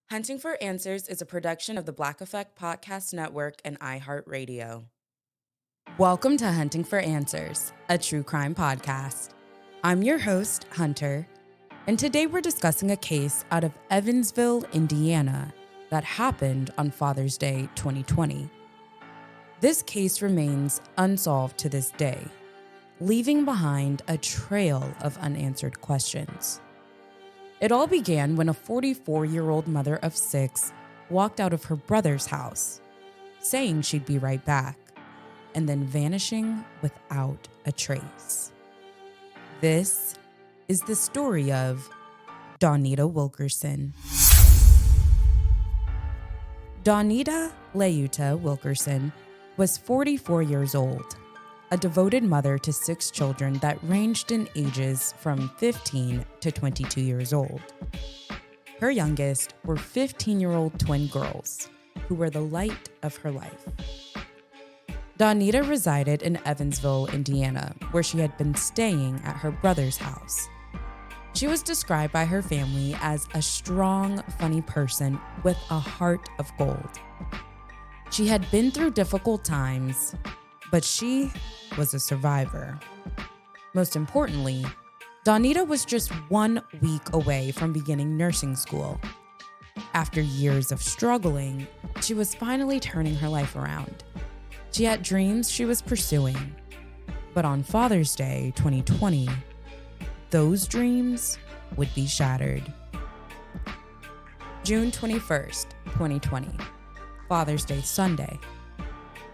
Hunting for Answers is a production of the Black Effect Podcast Network and iHeartRadio. Welcome to Hunting for Answers, a true crime podcast. I'm your host, Hunter, and today we're discussing a case out of Evansville, Indiana, that happened on Father's Day 2020. This case remains unsolved to this day, leaving behind a trail of unanswered questions. It all began when a 44-year-old mother of 6 walked out of her brother's house, saying she'd be right back, and then vanishing without a trace. This is the story of Dawnita Wilkerson. Dawnita Wilkerson was 44 years old, a devoted mother to 6 children that ranged in ages from 15 to 22 years old. Her youngest were 15-year-old twin girls, who were the light of her life. Dawnita resided in Evansville, Indiana, where she had been staying at her brother's house. She was described by her family as a strong, funny person with a heart of gold. She had been through difficult times, but she was a survivor. Most importantly, Dawnita was just 1 week away from beginning nursing school. After years of struggling, she was finally turning her life around. She had dreams she was pursuing, but on Father's Day 2020, those dreams would be shattered. June 21st, 2020, Father's Day Sunday.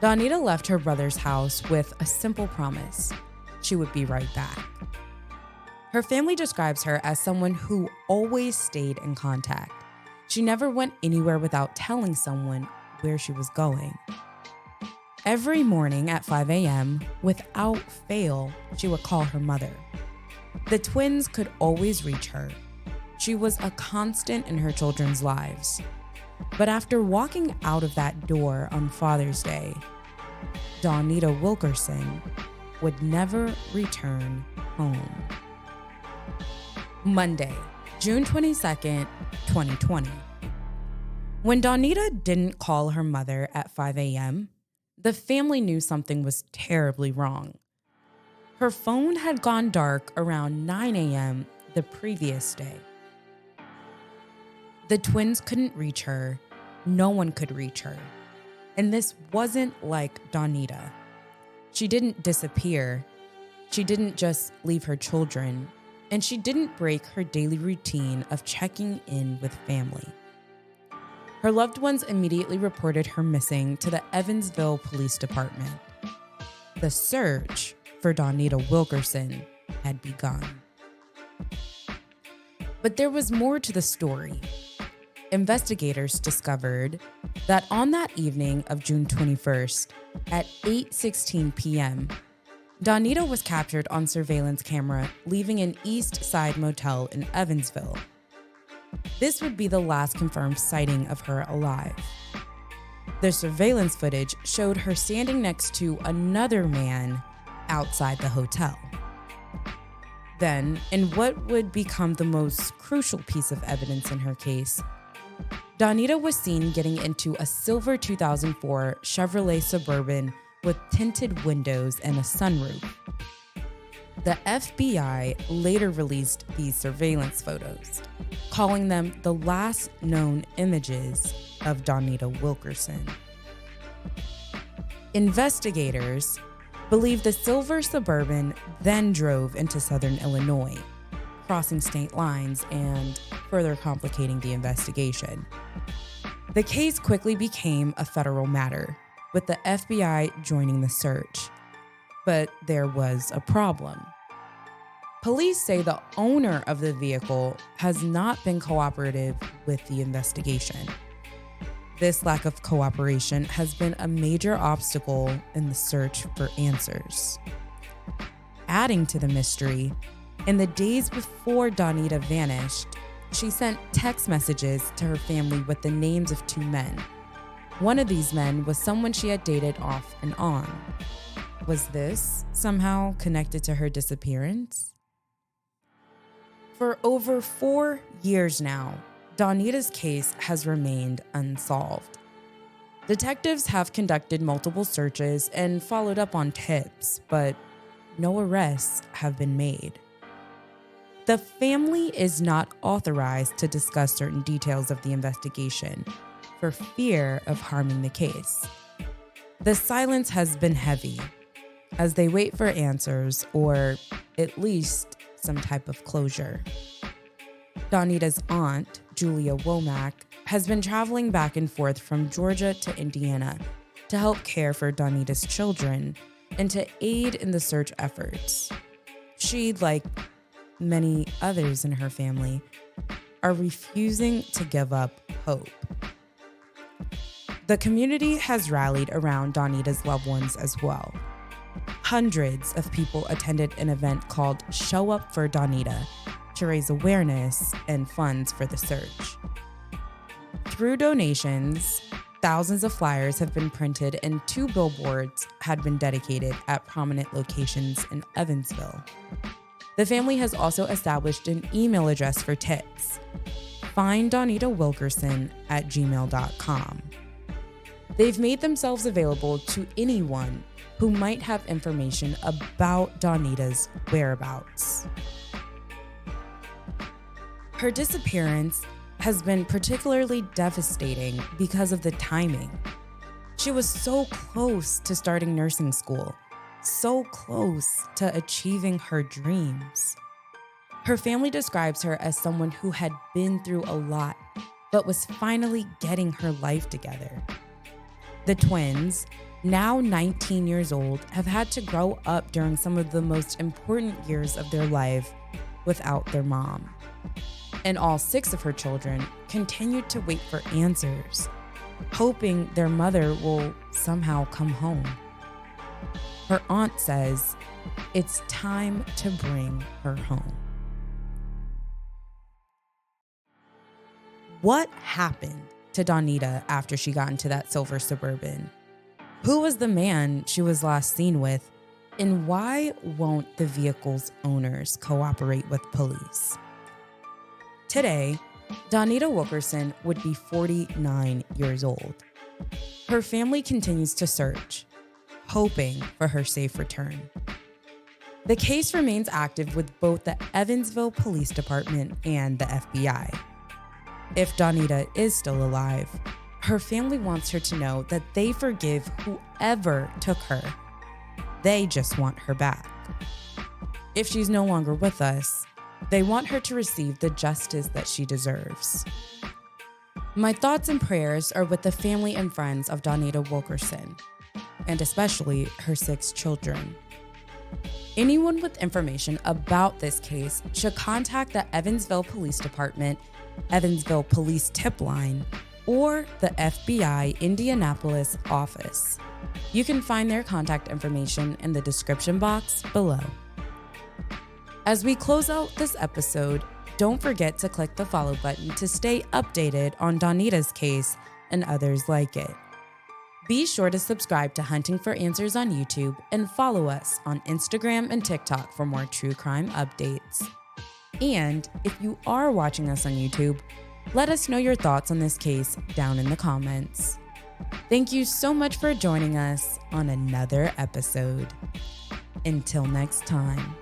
Dawnita left her brother's house with a simple promise: she would be right back. Her family describes her as someone who always stayed in contact. She never went anywhere without telling someone where she was going. Every morning at 5 a.m., without fail, she would call her mother. The twins could always reach her. She was a constant in her children's lives. But after walking out of that door on Father's Day, Dawnita Wilkerson would never return home. Monday, June 22nd, 2020. When Dawnita didn't call her mother at 5 a.m., the family knew something was terribly wrong. Her phone had gone dark around 9 a.m. the previous day. The twins couldn't reach her. No one could reach her. And this wasn't like Dawnita. She didn't disappear. She didn't just leave her children. And she didn't break her daily routine of checking in with family. Her loved ones immediately reported her missing to the Evansville Police Department. The search for Dawnita Wilkerson had begun. But there was more to the story. Investigators discovered that on that evening of June 21st at 8:16 p.m., Dawnita was captured on surveillance camera leaving an East Side motel in Evansville. This would be the last confirmed sighting of her alive. The surveillance footage showed her standing next to another man outside the hotel. Then, in what would become the most crucial piece of evidence in her case, Dawnita was seen getting into a silver 2004 Chevrolet Suburban with tinted windows and a sunroof. The FBI later released these surveillance photos, calling them the last known images of Dawnita Wilkerson. Investigators believe the silver Suburban then drove into southern Illinois, crossing state lines and further complicating the investigation. The case quickly became a federal matter, with the FBI joining the search. But there was a problem. Police say the owner of the vehicle has not been cooperative with the investigation. This lack of cooperation has been a major obstacle in the search for answers. Adding to the mystery, in the days before Dawnita vanished, she sent text messages to her family with the names of 2 men. One of these men was someone she had dated off and on. Was this somehow connected to her disappearance? For over 4 years now, Dawnita's case has remained unsolved. Detectives have conducted multiple searches and followed up on tips, but no arrests have been made. The family is not authorized to discuss certain details of the investigation for fear of harming the case. The silence has been heavy as they wait for answers or at least some type of closure. Dawnita's aunt, Julia Womack, has been traveling back and forth from Georgia to Indiana to help care for Dawnita's children and to aid in the search efforts. She, like many others in her family, are refusing to give up hope. The community has rallied around Dawnita's loved ones as well. Hundreds of people attended an event called Show Up for Dawnita to raise awareness and funds for the search. Through donations, thousands of flyers have been printed and 2 billboards had been dedicated at prominent locations in Evansville. The family has also established an email address for tips, finddawnitawilkerson@gmail.com. They've made themselves available to anyone who might have information about Dawnita's whereabouts. Her disappearance has been particularly devastating because of the timing. She was so close to starting nursing school, so close to achieving her dreams. Her family describes her as someone who had been through a lot, but was finally getting her life together. The twins, now 19 years old, have had to grow up during some of the most important years of their life without their mom. And all 6 of her children continued to wait for answers, hoping their mother will somehow come home. Her aunt says it's time to bring her home. What happened to Dawnita after she got into that silver Suburban? Who was the man she was last seen with? And why won't the vehicle's owners cooperate with police? Today, Dawnita Wilkerson would be 49 years old. Her family continues to search, hoping for her safe return. The case remains active with both the Evansville Police Department and the FBI. If Dawnita is still alive, her family wants her to know that they forgive whoever took her. They just want her back. If she's no longer with us, they want her to receive the justice that she deserves. My thoughts and prayers are with the family and friends of Dawnita Wilkerson, and especially her 6 children. Anyone with information about this case should contact the Evansville Police Department, Evansville Police Tip Line, or the FBI Indianapolis office. You can find their contact information in the description box below. As we close out this episode, don't forget to click the follow button to stay updated on Dawnita's case and others like it. Be sure to subscribe to Hunting for Answers on YouTube and follow us on Instagram and TikTok for more true crime updates. And if you are watching us on YouTube, let us know your thoughts on this case down in the comments. Thank you so much for joining us on another episode. Until next time.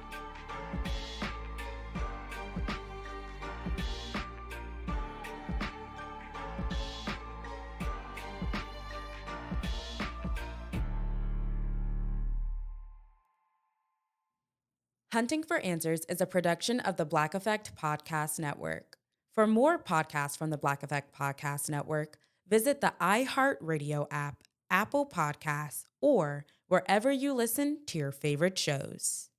Hunting for Answers is a production of the Black Effect Podcast Network. For more podcasts from the Black Effect Podcast Network, visit the iHeartRadio app, Apple Podcasts, or wherever you listen to your favorite shows.